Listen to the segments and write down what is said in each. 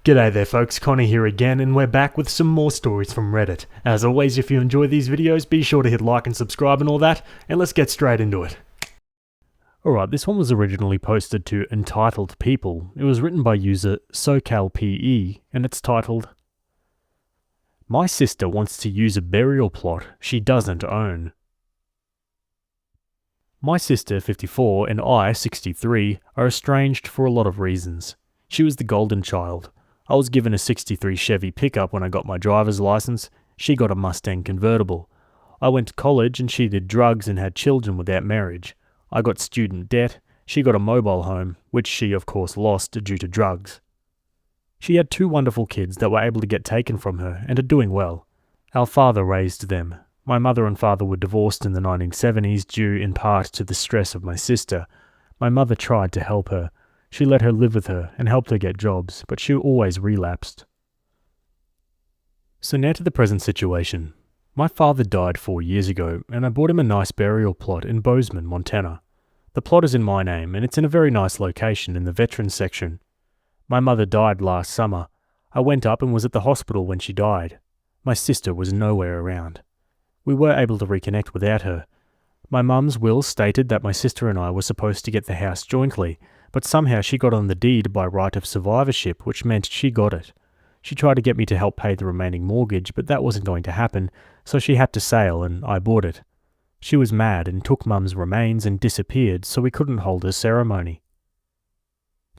G'day there folks, Connie here again, and we're back with some more stories from Reddit. As always, if you enjoy these videos, be sure to hit like and subscribe and all that, and let's get straight into it. Alright, this one was originally posted to Entitled People. It was written by user SoCalPE, and it's titled, "My sister wants to use a burial plot she doesn't own." My sister, 54, and I, 63, are estranged for a lot of reasons. She was the golden child. I was given a 63 Chevy pickup when I got my driver's license. She got a Mustang convertible. I went to college and she did drugs and had children without marriage. I got student debt. She got a mobile home, which she of course lost due to drugs. She had 2 wonderful kids that were able to get taken from her and are doing well. Our father raised them. My mother and father were divorced in the 1970s due in part to the stress of my sister. My mother tried to help her. She let her live with her and helped her get jobs, but she always relapsed. So now to the present situation. My father died 4 years ago, and I bought him a nice burial plot in Bozeman, Montana. The plot is in my name, and it's in a very nice location in the veterans section. My mother died last summer. I went up and was at the hospital when she died. My sister was nowhere around. We were able to reconnect without her. My mum's will stated that my sister and I were supposed to get the house jointly, but somehow she got on the deed by right of survivorship, which meant she got it. She tried to get me to help pay the remaining mortgage, but that wasn't going to happen, so she had to sail and I bought it. She was mad and took Mum's remains and disappeared, so we couldn't hold her ceremony.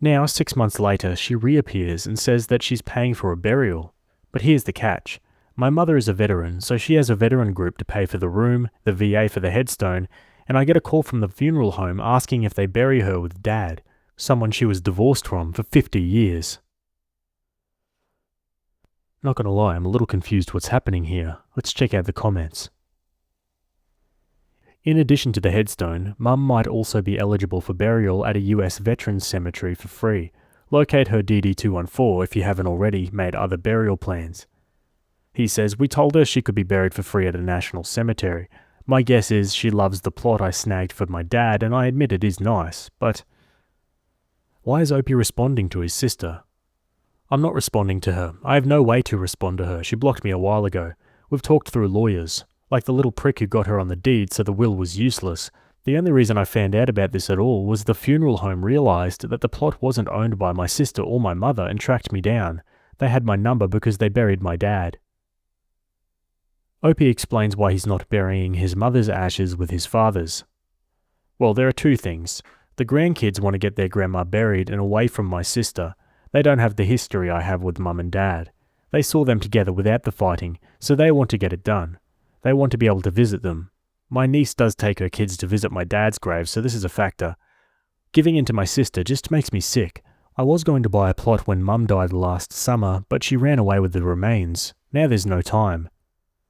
Now, 6 months later, she reappears and says that she's paying for a burial. But here's the catch. My mother is a veteran, so she has a veteran group to pay for the room, the VA for the headstone, and I get a call from the funeral home asking if they bury her with Dad, someone she was divorced from for 50 years. Not gonna lie, I'm a little confused what's happening here. Let's check out the comments. In addition to the headstone, Mum might also be eligible for burial at a US veterans cemetery for free. Locate her DD214 if you haven't already made other burial plans. He says, "We told her she could be buried for free at a national cemetery. My guess is she loves the plot I snagged for my dad, and I admit it is nice, but..." Why is Opie responding to his sister? I'm not responding to her. I have no way to respond to her. She blocked me a while ago. We've talked through lawyers. Like the little prick who got her on the deed so the will was useless. The only reason I found out about this at all was the funeral home realised that the plot wasn't owned by my sister or my mother and tracked me down. They had my number because they buried my dad. Opie explains why he's not burying his mother's ashes with his father's. Well, there are 2 things. The grandkids want to get their grandma buried and away from my sister. They don't have the history I have with Mum and Dad. They saw them together without the fighting, so they want to get it done. They want to be able to visit them. My niece does take her kids to visit my dad's grave, so this is a factor. Giving in to my sister just makes me sick. I was going to buy a plot when Mum died last summer, but she ran away with the remains. Now there's no time.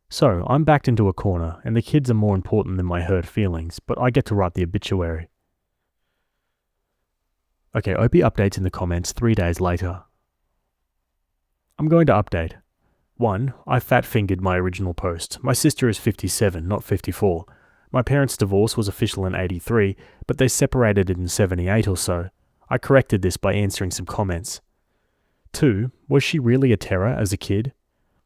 So, I'm backed into a corner, and the kids are more important than my hurt feelings, but I get to write the obituary. Okay, Opie updates in the comments 3 days later. I'm going to update. 1. I fat-fingered my original post. My sister is 57, not 54. My parents' divorce was official in 83, but they separated in 78 or so. I corrected this by answering some comments. 2. Was she really a terror as a kid?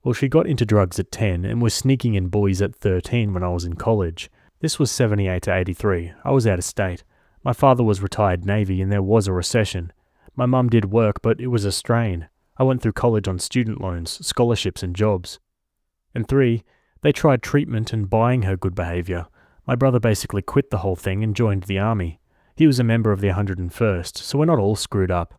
Well, she got into drugs at 10 and was sneaking in boys at 13 when I was in college. This was 78 to 83. I was out of state. My father was retired Navy and there was a recession. My mum did work, but it was a strain. I went through college on student loans, scholarships and jobs. And 3, they tried treatment and buying her good behaviour. My brother basically quit the whole thing and joined the army. He was a member of the 101st, so we're not all screwed up.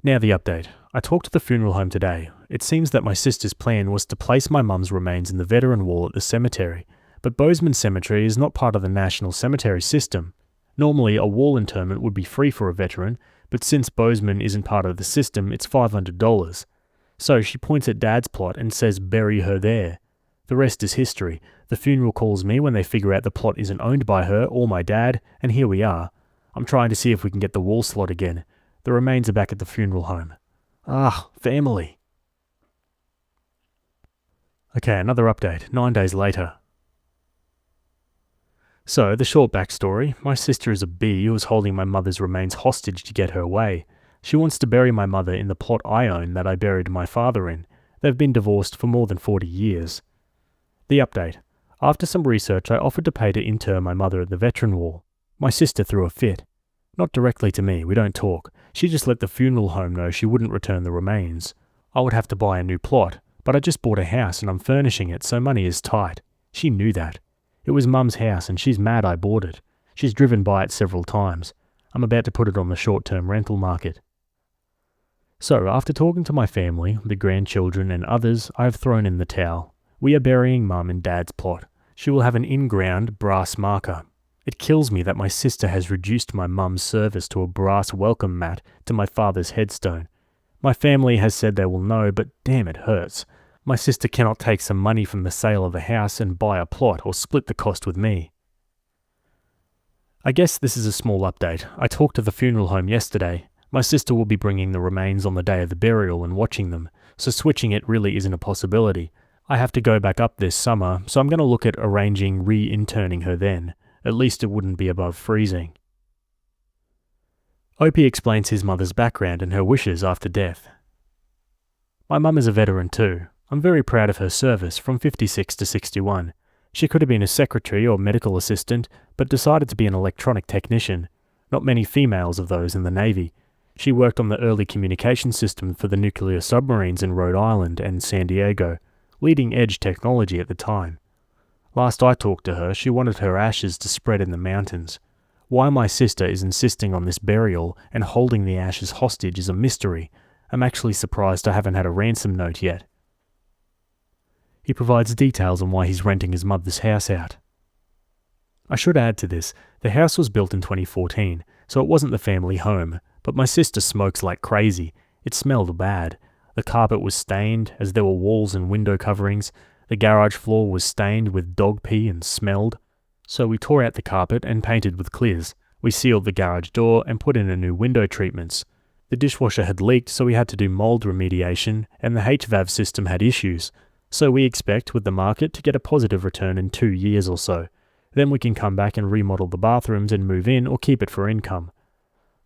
Now the update. I talked to the funeral home today. It seems that my sister's plan was to place my mum's remains in the veteran wall at the cemetery, but Bozeman Cemetery is not part of the national cemetery system. Normally, a wall interment would be free for a veteran, but since Bozeman isn't part of the system, it's $500. So she points at Dad's plot and says bury her there. The rest is history. The funeral calls me when they figure out the plot isn't owned by her or my dad, and here we are. I'm trying to see if we can get the wall slot again. The remains are back at the funeral home. Ah, family. Okay, another update, 9 days later. So, the short backstory, my sister is a bee who was holding my mother's remains hostage to get her way. She wants to bury my mother in the plot I own that I buried my father in. They've been divorced for more than 40 years. The update. After some research, I offered to pay to inter my mother at the veteran wall. My sister threw a fit. Not directly to me, we don't talk. She just let the funeral home know she wouldn't return the remains. I would have to buy a new plot, but I just bought a house and I'm furnishing it, so money is tight. She knew that. It was Mum's house and she's mad I bought it. She's driven by it several times. I'm about to put it on the short-term rental market. So, after talking to my family, the grandchildren and others, I have thrown in the towel. We are burying Mum in Dad's plot. She will have an in-ground brass marker. It kills me that my sister has reduced my mum's service to a brass welcome mat to my father's headstone. My family has said they will know, but damn, it hurts. My sister cannot take some money from the sale of the house and buy a plot or split the cost with me. I guess this is a small update. I talked to the funeral home yesterday. My sister will be bringing the remains on the day of the burial and watching them, so switching it really isn't a possibility. I have to go back up this summer, so I'm going to look at arranging re-interning her then. At least it wouldn't be above freezing. Opie explains his mother's background and her wishes after death. My mum is a veteran too. I'm very proud of her service from 56 to 61. She could have been a secretary or medical assistant, but decided to be an electronic technician. Not many females of those in the Navy. She worked on the early communication system for the nuclear submarines in Rhode Island and San Diego, leading edge technology at the time. Last I talked to her, she wanted her ashes to spread in the mountains. Why my sister is insisting on this burial and holding the ashes hostage is a mystery. I'm actually surprised I haven't had a ransom note yet. He provides details on why he's renting his mother's house out. I should add to this, the house was built in 2014, so it wasn't the family home, but my sister smokes like crazy. It smelled bad. The carpet was stained, as there were walls and window coverings. The garage floor was stained with dog pee and smelled. So we tore out the carpet and painted with clears. We sealed the garage door and put in a new window treatments. The dishwasher had leaked, so we had to do mold remediation, and the HVAC system had issues. So we expect, with the market, to get a positive return in 2 years or so. Then we can come back and remodel the bathrooms and move in or keep it for income.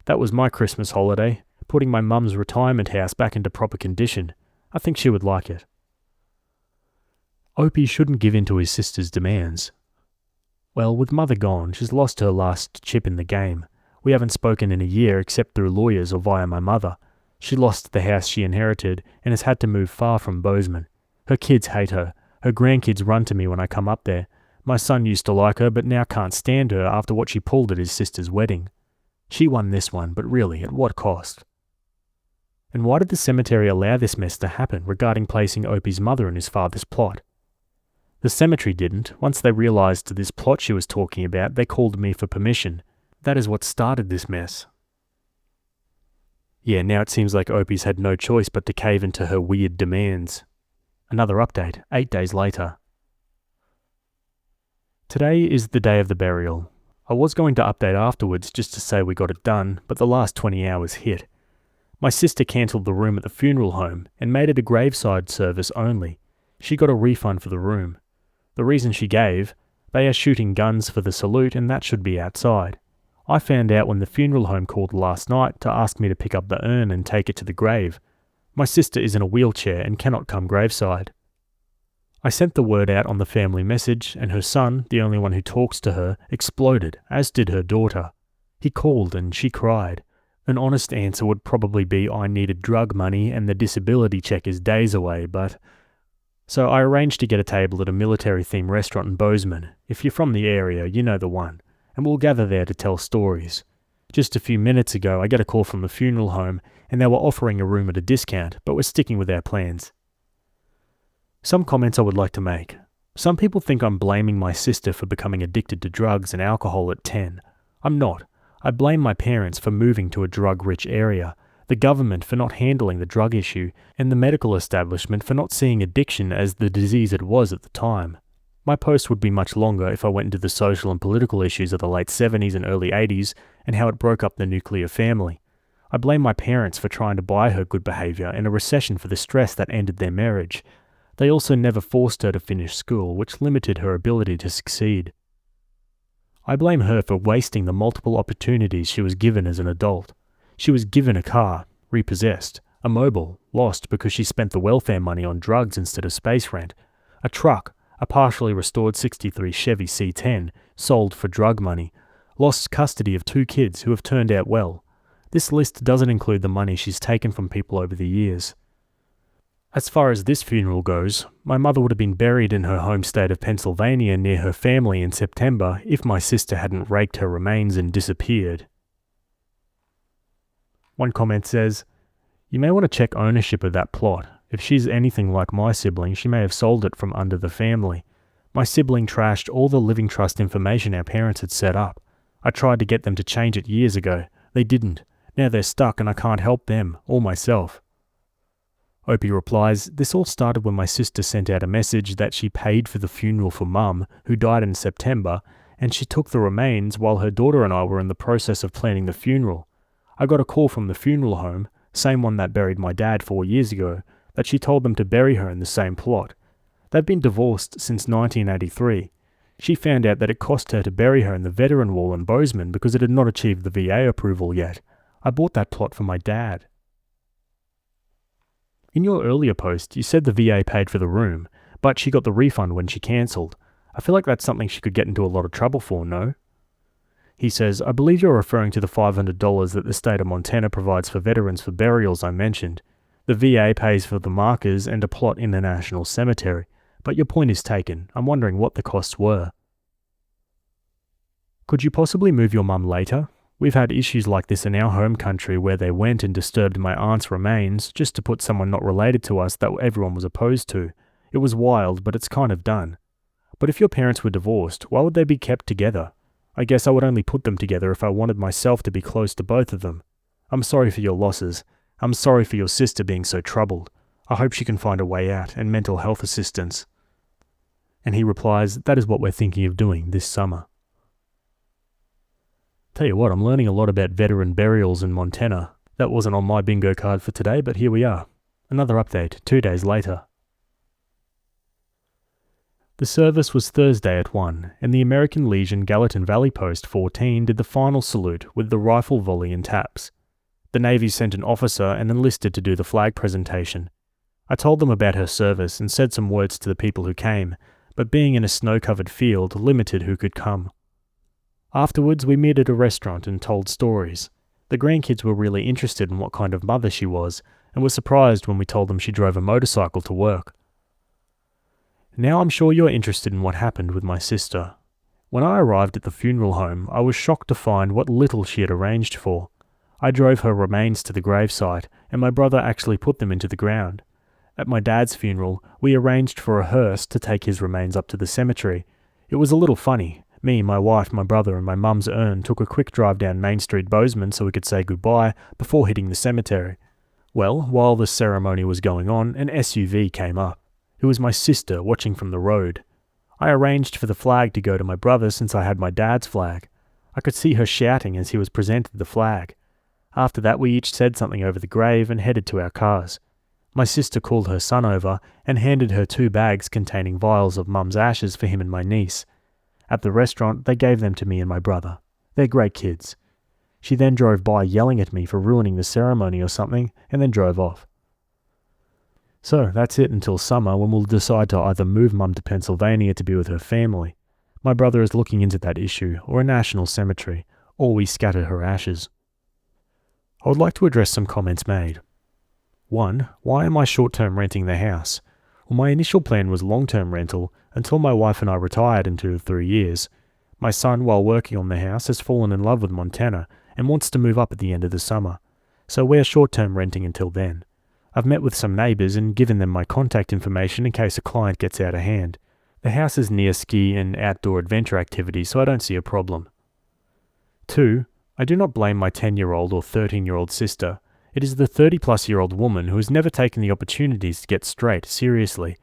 That was my Christmas holiday, putting my mum's retirement house back into proper condition. I think she would like it. Opie shouldn't give in to his sister's demands. Well, with mother gone, she's lost her last chip in the game. We haven't spoken in a year except through lawyers or via my mother. She lost the house she inherited and has had to move far from Bozeman. Her kids hate her. Her grandkids run to me when I come up there. My son used to like her but now can't stand her after what she pulled at his sister's wedding. She won this one, but really, at what cost? And why did the cemetery allow this mess to happen regarding placing Opie's mother in his father's plot? The cemetery didn't. Once they realised this plot she was talking about, they called me for permission. That is what started this mess. Yeah, now it seems like Opie's had no choice but to cave into her weird demands. Another update, 8 days later. Today is the day of the burial. I was going to update afterwards just to say we got it done, but the last 20 hours hit. My sister cancelled the room at the funeral home and made it a graveside service only. She got a refund for the room. The reason she gave, they are shooting guns for the salute and that should be outside. I found out when the funeral home called last night to ask me to pick up the urn and take it to the grave. My sister is in a wheelchair and cannot come graveside. I sent the word out on the family message and her son, the only one who talks to her, exploded, as did her daughter. He called and she cried. An honest answer would probably be I needed drug money and the disability check is days away, but... So I arranged to get a table at a military-themed restaurant in Bozeman. If you're from the area, you know the one. And we'll gather there to tell stories. Just a few minutes ago, I get a call from the funeral home, and they were offering a room at a discount, but we're sticking with our plans. Some comments I would like to make. Some people think I'm blaming my sister for becoming addicted to drugs and alcohol at 10. I'm not. I blame my parents for moving to a drug-rich area, the government for not handling the drug issue, and the medical establishment for not seeing addiction as the disease it was at the time. My post would be much longer if I went into the social and political issues of the late 70s and early 80s and how it broke up the nuclear family. I blame my parents for trying to buy her good behaviour and a recession for the stress that ended their marriage. They also never forced her to finish school, which limited her ability to succeed. I blame her for wasting the multiple opportunities she was given as an adult. She was given a car, repossessed, a mobile, lost because she spent the welfare money on drugs instead of space rent, a truck, a partially restored 63 Chevy C10, sold for drug money, lost custody of 2 kids who have turned out well. This list doesn't include the money she's taken from people over the years. As far as this funeral goes, my mother would have been buried in her home state of Pennsylvania near her family in September if my sister hadn't raked her remains and disappeared. One comment says, "You may want to check ownership of that plot. If she's anything like my sibling, she may have sold it from under the family. My sibling trashed all the living trust information our parents had set up. I tried to get them to change it years ago. They didn't. Now they're stuck and I can't help them, or myself." Opie replies, "This all started when my sister sent out a message that she paid for the funeral for Mum, who died in September, and she took the remains while her daughter and I were in the process of planning the funeral. I got a call from the funeral home, same one that buried my dad 4 years ago, that she told them to bury her in the same plot. They've been divorced since 1983. She found out that it cost her to bury her in the veteran wall in Bozeman because it had not achieved the VA approval yet. I bought that plot for my dad." In your earlier post, you said the VA paid for the room, but she got the refund when she cancelled. I feel like that's something she could get into a lot of trouble for, no? He says, "I believe you're referring to the $500 that the state of Montana provides for veterans for burials I mentioned. The VA pays for the markers and a plot in the National Cemetery, but your point is taken. I'm wondering what the costs were." Could you possibly move your mum later? We've had issues like this in our home country where they went and disturbed my aunt's remains just to put someone not related to us that everyone was opposed to. It was wild, but it's kind of done. But if your parents were divorced, why would they be kept together? I guess I would only put them together if I wanted myself to be close to both of them. I'm sorry for your losses. I'm sorry for your sister being so troubled. I hope she can find a way out and mental health assistance. And he replies, "That is what we're thinking of doing this summer." Tell you what, I'm learning a lot about veteran burials in Montana. That wasn't on my bingo card for today, but here we are. Another update, 2 days later. The service was Thursday at 1, and the American Legion Gallatin Valley Post 14 did the final salute with the rifle volley and taps. The Navy sent an officer and enlisted to do the flag presentation. I told them about her service and said some words to the people who came, but being in a snow-covered field limited who could come. Afterwards, we met at a restaurant and told stories. The grandkids were really interested in what kind of mother she was, and were surprised when we told them she drove a motorcycle to work. Now I'm sure you're interested in what happened with my sister. When I arrived at the funeral home, I was shocked to find what little she had arranged for. I drove her remains to the gravesite, and my brother actually put them into the ground. At my dad's funeral, we arranged for a hearse to take his remains up to the cemetery. It was a little funny. Me, my wife, my brother, and my mum's urn took a quick drive down Main Street, Bozeman, so we could say goodbye before hitting the cemetery. Well, while the ceremony was going on, an SUV came up. It was my sister watching from the road. I arranged for the flag to go to my brother since I had my dad's flag. I could see her shouting as he was presented the flag. After that, we each said something over the grave and headed to our cars. My sister called her son over and handed her 2 bags containing vials of Mum's ashes for him and my niece. At the restaurant, they gave them to me and my brother. They're great kids. She then drove by yelling at me for ruining the ceremony or something, and then drove off. So that's it until summer, when we'll decide to either move Mum to Pennsylvania to be with her family. My brother is looking into that issue, or a national cemetery, or we scatter her ashes. I would like to address some comments made. 1. Why am I short-term renting the house? Well, my initial plan was long-term rental until my wife and I retired in 2 to 3 years. My son, while working on the house, has fallen in love with Montana and wants to move up at the end of the summer, so we're short-term renting until then. I've met with some neighbours and given them my contact information in case a client gets out of hand. The house is near ski and outdoor adventure activities, so I don't see a problem. 2. I do not blame my 10-year-old or 13-year-old sister. It is the 30-plus-year-old woman who has never taken the opportunities to get straight seriously.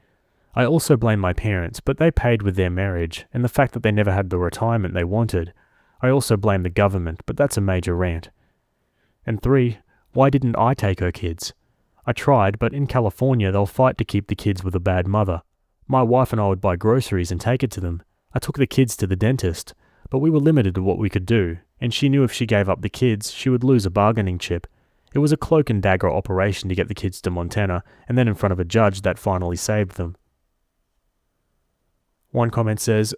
I also blame my parents, but they paid with their marriage, and the fact that they never had the retirement they wanted. I also blame the government, but that's a major rant. And 3. Why didn't I take her kids? I tried, but in California they'll fight to keep the kids with a bad mother. My wife and I would buy groceries and take it to them. I took the kids to the dentist, but we were limited to what we could do. and she knew if she gave up the kids, she would lose a bargaining chip. It was a cloak and dagger operation to get the kids to Montana, and then in front of a judge that finally saved them. One comment says,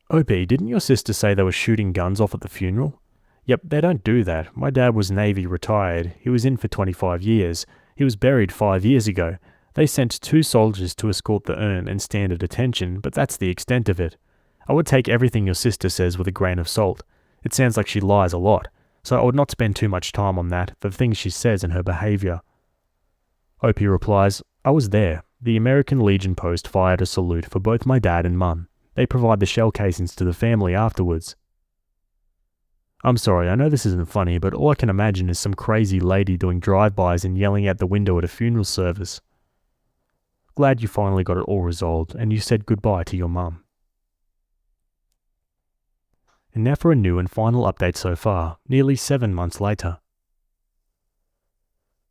"Opie, didn't your sister say they were shooting guns off at the funeral?" Yep, they don't do that. My dad was Navy retired. He was in for 25 years. He was buried 5 years ago. They sent 2 soldiers to escort the urn and stand at attention, but that's the extent of it. I would take everything your sister says with a grain of salt. It sounds like she lies a lot, so I would not spend too much time on that, the things she says and her behaviour. Opie replies, "I was there. The American Legion post fired a salute for both my dad and mum. They provide the shell casings to the family afterwards." I'm sorry, I know this isn't funny, but all I can imagine is some crazy lady doing drive-bys and yelling out the window at a funeral service. Glad you finally got it all resolved, and you said goodbye to your mum. And now for a new and final update so far, nearly 7 months later.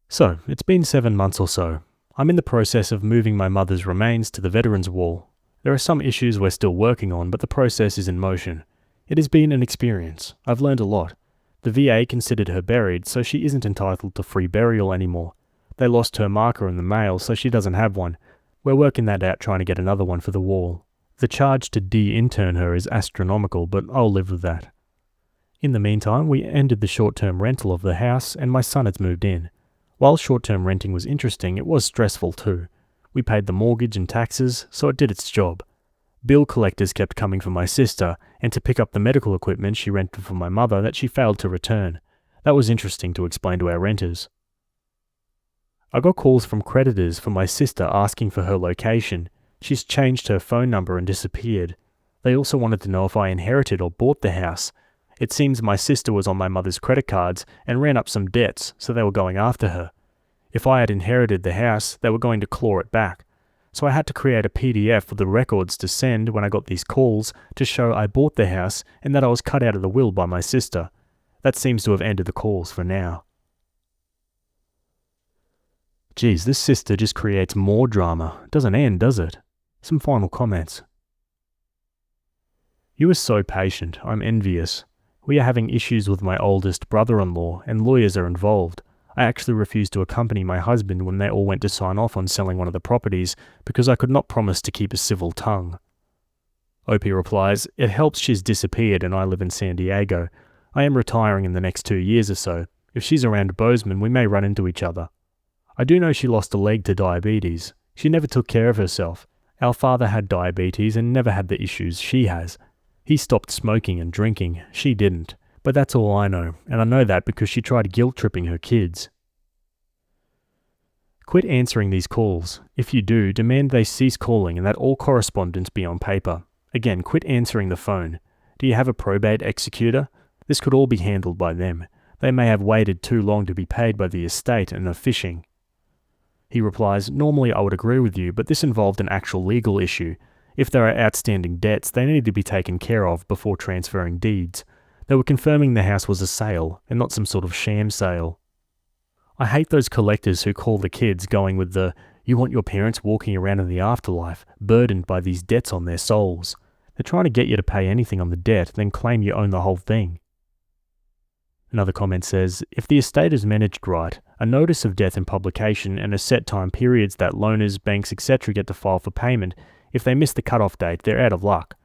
So, it's been 7 months or so. I'm in the process of moving my mother's remains to the Veterans Wall. There are some issues we're still working on, but the process is in motion. It has been an experience. I've learned a lot. The VA considered her buried, so she isn't entitled to free burial anymore. They lost her marker in the mail, so she doesn't have one. We're working that out, trying to get another one for the wall. The charge to de-intern her is astronomical, but I'll live with that. In the meantime, we ended the short-term rental of the house, and my son has moved in. While short-term renting was interesting, it was stressful too. We paid the mortgage and taxes, so it did its job. Bill collectors kept coming for my sister, and to pick up the medical equipment she rented for my mother that she failed to return. That was interesting to explain to our renters. I got calls from creditors for my sister asking for her location. She's changed her phone number and disappeared. They also wanted to know if I inherited or bought the house. It seems my sister was on my mother's credit cards and ran up some debts, so they were going after her. If I had inherited the house, they were going to claw it back. So I had to create a PDF for the records to send when I got these calls to show I bought the house and that I was cut out of the will by my sister. That seems to have ended the calls for now. Geez, this sister just creates more drama. Doesn't end, does it? Some final comments. You are so patient. I'm envious. We are having issues with my oldest brother-in-law and lawyers are involved. I actually refused to accompany my husband when they all went to sign off on selling one of the properties because I could not promise to keep a civil tongue. Opie replies, "It helps she's disappeared and I live in San Diego. I am retiring in the next 2 years or so. If she's around Bozeman, we may run into each other. I do know she lost a leg to diabetes. She never took care of herself. Our father had diabetes and never had the issues she has. He stopped smoking and drinking. She didn't. But that's all I know, and I know that because she tried guilt-tripping her kids. Quit answering these calls. If you do, demand they cease calling and that all correspondence be on paper. Again, quit answering the phone. Do you have a probate executor? This could all be handled by them. They may have waited too long to be paid by the estate and are fishing." He replies, "Normally I would agree with you, but this involved an actual legal issue. If there are outstanding debts, they need to be taken care of before transferring deeds. They were confirming the house was a sale, and not some sort of sham sale. I hate those collectors who call the kids going with the, 'You want your parents walking around in the afterlife, burdened by these debts on their souls.' They're trying to get you to pay anything on the debt, then claim you own the whole thing." Another comment says, "If the estate is managed right, a notice of death and publication and a set time periods that loaners, banks, etc. get to file for payment, if they miss the cut-off date, they're out of luck."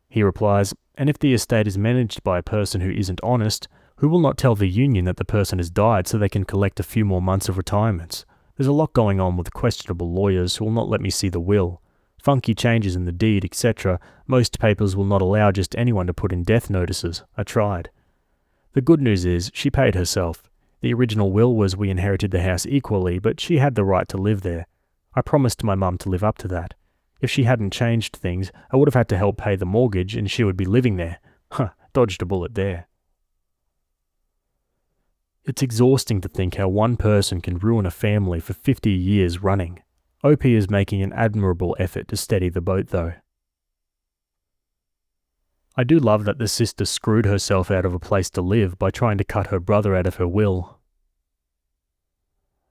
He replies, "And if the estate is managed by a person who isn't honest, who will not tell the union that the person has died so they can collect a few more months of retirements? There's a lot going on with questionable lawyers who will not let me see the will. Funky changes in the deed, etc. Most papers will not allow just anyone to put in death notices. I tried. The good news is, she paid herself. The original will was we inherited the house equally, but she had the right to live there. I promised my mum to live up to that. If she hadn't changed things, I would have had to help pay the mortgage and she would be living there. Dodged a bullet there. It's exhausting to think how one person can ruin a family for 50 years running. OP is making an admirable effort to steady the boat though. I do love that the sister screwed herself out of a place to live by trying to cut her brother out of her will.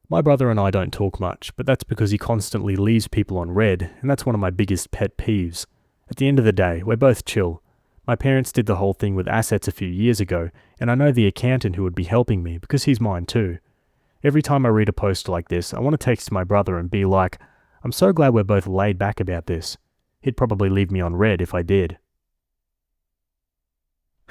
My brother and I don't talk much, but that's because he constantly leaves people on red, and that's one of my biggest pet peeves. At the end of the day, we're both chill. My parents did the whole thing with assets a few years ago, and I know the accountant who would be helping me because he's mine too. Every time I read a post like this, I want to text my brother and be like, I'm so glad we're both laid back about this. He'd probably leave me on red if I did.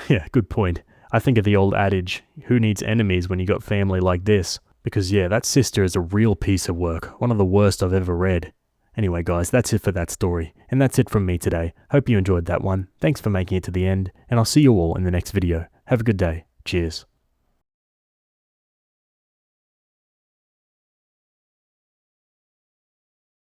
Yeah, good point. I think of the old adage, who needs enemies when you got family like this? Because yeah, that sister is a real piece of work, one of the worst I've ever read. Anyway guys, that's it for that story, and that's it from me today. Hope you enjoyed that one. Thanks for making it to the end, and I'll see you all in the next video. Have a good day. Cheers.